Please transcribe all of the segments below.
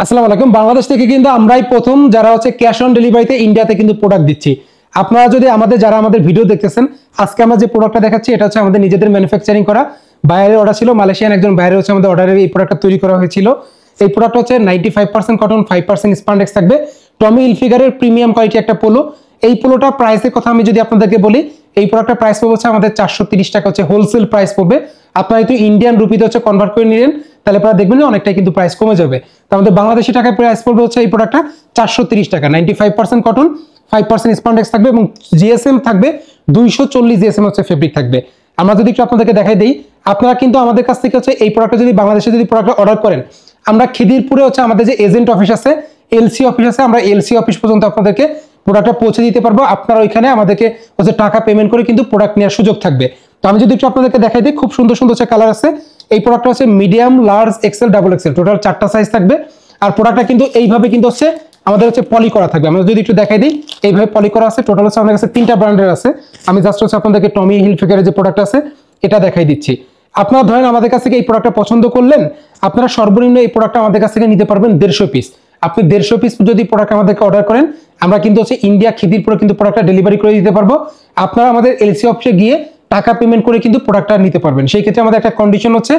আসসালামু আলাইকুম। বাংলাদেশ থেকে কিন্তু আমরাই প্রথম যারা হচ্ছে ক্যাশ অন ডেলিভারিতে ইন্ডিয়াতে কিন্তু প্রোডাক্ট দিচ্ছি। আপনারা যদি যারা আমাদের ভিডিও দেখতেছেন, আজকে আমরা যে প্রোডাক্টটা দেখাচ্ছি এটা হচ্ছে আমাদের নিজেদের ম্যানুফ্যাকচারিং করা, বাইরের অর্ডার ছিল, মালয়েশিয়ান একজন বাইরে হচ্ছে আমাদের অর্ডারে এই প্রোডাক্টটা তৈরি করা হয়েছিল। এই প্রোডাক্ট হচ্ছে 95% কটন, 5% স্পান্ডেক্স থাকবে। টমি হিলফিগারের প্রিমিয়াম কোয়ালিটি একটা পোলো। এই পোলোটার প্রাইসের কথা আমি যদি আপনাদেরকে বলি, এই প্রোডাক্টের প্রাইস পড়বে হচ্ছে আমাদের 430 টাকা হচ্ছে হোলসেল প্রাইস পড়বে। আপনারা যদি ইন্ডিয়ান রুপিতে হচ্ছে কনভার্ট করে নিলেন তাহলে আপনারা দেখবেন যে অনেকটাই কিন্তু প্রাইস কমে যাবে। তো আমাদের বাংলাদেশি টাকায় প্রাইস পড়বে হচ্ছে এই প্রোডাক্টটা 430 টাকা। 95% কটন, 5% স্পান্ডেক্স থাকবে এবং জিএসএম থাকবে 240 জিএসএম হচ্ছে ফেব্রিক থাকবে। আমরা যদি একটু আপনাদেরকে দেখাই দিই, আপনারা কিন্তু আমাদের কাছ থেকে হচ্ছে এই প্রোডাক্টটা যদি বাংলাদেশে যদি প্রোডাক্টটা অর্ডার করেন, আমরা খিদিরপুরে হচ্ছে আমাদের যে এজেন্ট অফিস আছে, এলসি অফিস আছে, আমরা এলসি অফিস পর্যন্ত আপনাদেরকে প্রোডাক্টটা পৌঁছে দিতে পারবো। আপনারা ওইখানে আমাদেরকে হচ্ছে টাকা পেমেন্ট করে কিন্তু প্রোডাক্ট নেওয়ার সুযোগ থাকবে। তো আমি যদি একটু আপনাদেরকে দেখাই দিই, খুব সুন্দর সুন্দর হচ্ছে কালার আছে। এই প্রোডাক্টটা হচ্ছে medium, large, XL, double XL, total 4টা সাইজ থাকবে। আর প্রোডাক্টটা কিন্তু এইভাবে কিন্তু হচ্ছে আমাদের হচ্ছে পলি করা থাকবে। আমরা যদি একটু দেখাই দিই, এইভাবে পলি করা আছে। টোটাল হচ্ছে আমাদের কাছে 3টা ব্র্যান্ডের আছে। আমি জাস্ট হচ্ছে আপনাদেরকে টমি হিলফিগারের যে প্রোডাক্ট আছে এটা দেখাই দিচ্ছি। আপনারা ধরেন আমাদের কাছ থেকে এই প্রোডাক্টটা পছন্দ করলেন, আপনারা সর্বনিম্ন এই প্রোডাক্টটা আমাদের কাছ থেকে নিতে পারবেন 150 পিস। আপনি 150 পিস যদি প্রোডাক্ট আমাদেরকে অর্ডার করেন, আমরা কিন্তু হচ্ছে ইন্ডিয়া খিদিরপুরে কিন্তু প্রোডাক্টটা ডেলিভারি করে দিতে পারবো। আপনারা আমাদের এলসি অফিসে গিয়ে টাকা পেমেন্ট করে কিন্তু প্রোডাক্টটা নিতে পারবেন। সেই ক্ষেত্রে আমাদের একটা কন্ডিশন হচ্ছে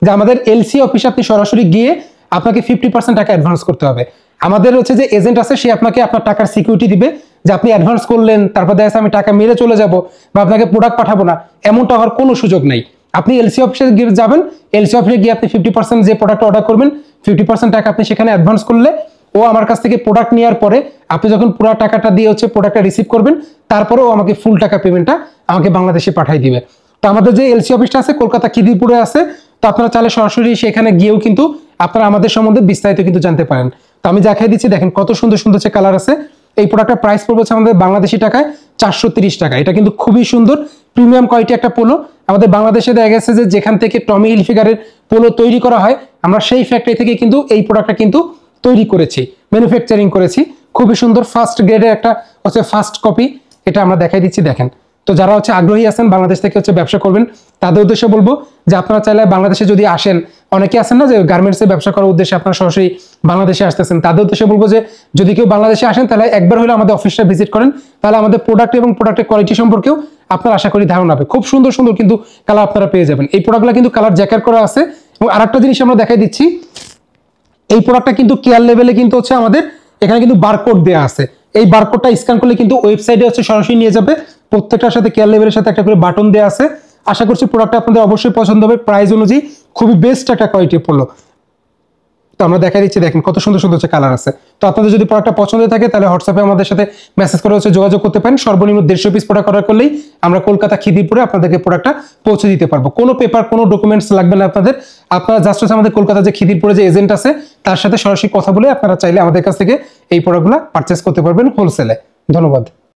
যে আমাদের এলসি অফিসে আপনি সরাসরি গিয়ে আপনাকে 50% টাকা অ্যাডভান্স করতে হবে। আমাদের হচ্ছে যে এজেন্ট আছে সে আপনাকে আপনার টাকার সিকিউরিটি দিবে যে আপনি অ্যাডভান্স করলেন, তারপর দেখা যাচ্ছে আমি টাকা মেরে চলে যাব বা আপনাকে প্রোডাক্ট পাঠাবো না, এমনটা হওয়ার কোনো সুযোগ নাই। আপনি এলসি অফিসে গিয়ে যাবেন, এলসি অফিসে গিয়ে আপনি 50% যে প্রোডাক্ট অর্ডার করবেন, 50% টাকা আপনি সেখানে অ্যাডভান্স করলে ও আমার কাছ থেকে প্রোডাক্ট নেওয়ার পরে আপনি যখন পুরো টাকাটা দিয়ে হচ্ছে প্রোডাক্টটা রিসিভ করবেন, তারপরেও আমাকে ফুল টাকা পেমেন্টটা আমাকে বাংলাদেশে পাঠিয়ে দিবে। তো আমাদের যে এলসি অফিসটা আছে কলকাতা খিদিরপুরে আছে। তো আপনারা চাইলে সরাসরি সেখানে গিয়েও কিন্তু আপনারা আমাদের সম্বন্ধে বিস্তারিত কিন্তু জানতে পারেন। তো আমি দেখাই দিচ্ছি, দেখেন কত সুন্দর সুন্দর যে কালার আছে। এই প্রোডাক্টের প্রাইস পড়বে হচ্ছে আমাদের বাংলাদেশি টাকায় 430 টাকা। এটা কিন্তু খুবই সুন্দর প্রিমিয়াম কোয়ালিটি একটা পোলো। আমাদের বাংলাদেশে দেখা গেছে যে যেখান থেকে টমি হিলফিগারের পোলো তৈরি করা হয়, আমরা সেই ফ্যাক্টরি থেকে কিন্তু এই প্রোডাক্টটা কিন্তু তৈরি করেছি, ম্যানুফ্যাকচারিং করেছি। খুবই সুন্দর ফার্স্ট গ্রেডের একটা হচ্ছে ফার্স্ট কপি, এটা আমরা দেখাই দিচ্ছি দেখেন। তো যারা হচ্ছে আগ্রহী আছেন বাংলাদেশ থেকে হচ্ছে ব্যবসা করবেন, তাদের উদ্দেশ্যে বলবো যে আপনারা চাইলে বাংলাদেশে যদি আসেন, অনেকে আছেন না যে গার্মেন্টসে ব্যবসা করার উদ্দেশ্যে আপনারা সরাসরি বাংলাদেশে আসতেছেন, তাদের উদ্দেশ্যে বলবো যে যদি কেউ বাংলাদেশে আসেন তাহলে একবার হলে আমাদের অফিসটা ভিজিট করেন, তাহলে আমাদের প্রোডাক্ট এবং প্রোডাক্টের কোয়ালিটি সম্পর্কেও আপনারা আশা করি ধারণা হবে। খুব সুন্দর সুন্দর কিন্তু কালার আপনারা পেয়ে যাবেন। এই প্রোডাক্টগুলো কিন্তু কালার জ্যাকেট করা আছে। এবং আরেকটা জিনিস আমরা দেখাই দিচ্ছি, এই প্রোডাক্টটা কিন্তু কেয়ার লেভেলে কিন্তু হচ্ছে আমাদের এখানে কিন্তু বারকোড দেওয়া আছে। এই বারকোডটা স্ক্যান করলে কিন্তু ওয়েবসাইটে হচ্ছে সরাসরি নিয়ে যাবে। প্রত্যেকটার সাথে কেয়ার লেভেলের সাথে একটা করে বাটন দেওয়া আছে। আশা করছি প্রোডাক্টটা আপনাদের অবশ্যই পছন্দ হবে। প্রাইস অনুযায়ী খুবই বেস্ট একটা কোয়ালিটি পড়লো। তো আমরা দেখাই দিচ্ছি, দেখেন কত সুন্দর সুন্দর হচ্ছে কালার আছে। তো আপনাদের যদি প্রোডাক্টটা পছন্দ থাকে তাহলে হোয়াটসঅ্যাপে আমাদের সাথে মেসেজ করে হচ্ছে যোগাযোগ করতে পারেন। সর্বনিম্ন 150 পিস প্রোডাক্ট অর্ডার করলেই আমরা কলকাতা খিদিরপুরে আপনাদেরকে প্রোডাক্টটা পৌঁছে দিতে পারবো। কোনো পেপার, কোনো ডকুমেন্টস লাগবে না আপনাদের। আপনারা জাস্ট হচ্ছে আমাদের কলকাতা যে খিদিরপুরে যে এজেন্ট আছে তার সাথে সরাসরি কথা বলে আপনারা চাইলে আমাদের কাছ থেকে এই প্রোডাক্টগুলো পারচেস করতে পারবেন হোলসেলে। ধন্যবাদ।